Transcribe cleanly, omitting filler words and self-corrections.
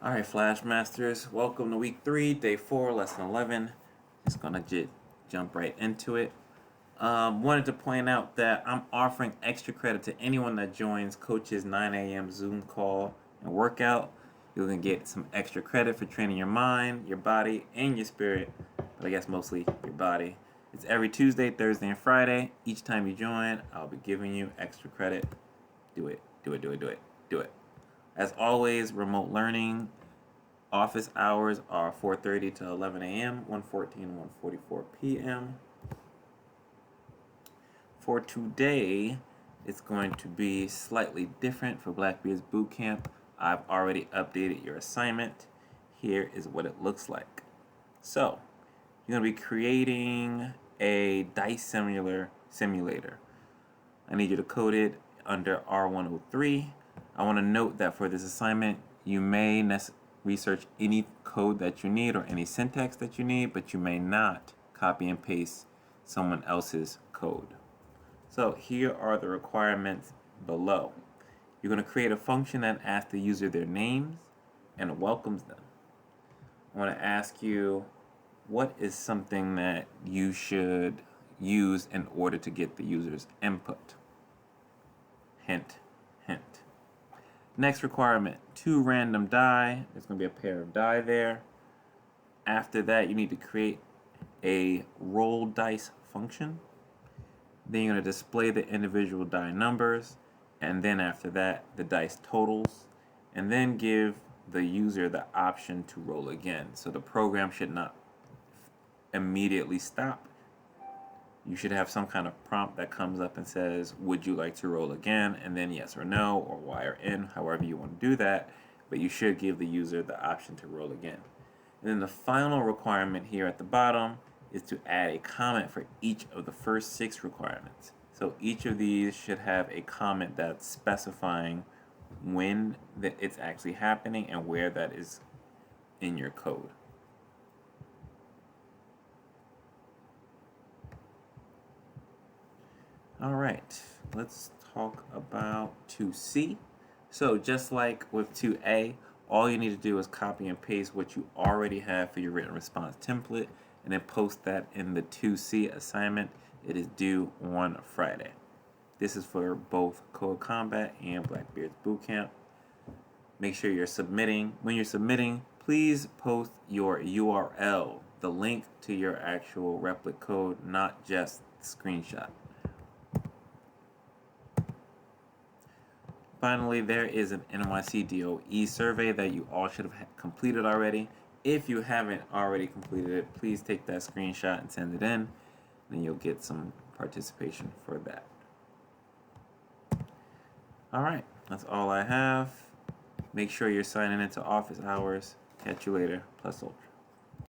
Alright, Flash Masters, welcome to week 3, day 4, lesson 11. Just gonna jump right into it. Wanted to point out that I'm offering extra credit to anyone that joins Coach's 9 a.m. Zoom call and workout. You're gonna get some extra credit for training your mind, your body, and your spirit, but I guess mostly your body. It's every Tuesday, Thursday, and Friday. Each time you join, I'll be giving you extra credit. Do it, do it, do it, do it, do it. As always, remote learning office hours are 4:30 to 11 a.m., 1:14 and 1:44 p.m. For today, it's going to be slightly different for Blackbeard's Bootcamp. I've already updated your assignment. Here is what it looks like. So, you're going to be creating a dice simulator. I need you to code it under R103. I want to note that for this assignment, you may research any code that you need or any syntax that you need, but you may not copy and paste someone else's code. So here are the requirements below. You're going to create a function that asks the user their names and welcomes them. I want to ask you, what is something that you should use in order to get the user's input? Hint, hint. Next requirement, 2 random die. There's going to be a pair of die there. After that, you need to create a roll dice function. Then you're going to display the individual die numbers, and then after that, the dice totals, and then give the user the option to roll again. So the program should not immediately stop. You should have some kind of prompt that comes up and says, would you like to roll again? And then yes or no, or Y or N, however you want to do that. But you should give the user the option to roll again. And then the final requirement here at the bottom is to add a comment for each of the first 6 requirements. So each of these should have a comment that's specifying when it's actually happening and where that is in your code. All right, let's talk about 2C. So just like with 2A, all you need to do is copy and paste what you already have for your written response template and then post that in the 2C assignment. It is due on Friday. This is for both Code Combat and Blackbeard's Bootcamp. Make sure you're submitting. When you're submitting, please post your URL, the link to your actual replit code, not just the screenshot. Finally, there is an NYC DOE survey that you all should have completed already. If you haven't already completed it, please take that screenshot and send it in. Then you'll get some participation for that. All right, that's all I have. Make sure you're signing into office hours. Catch you later. Plus Ultra.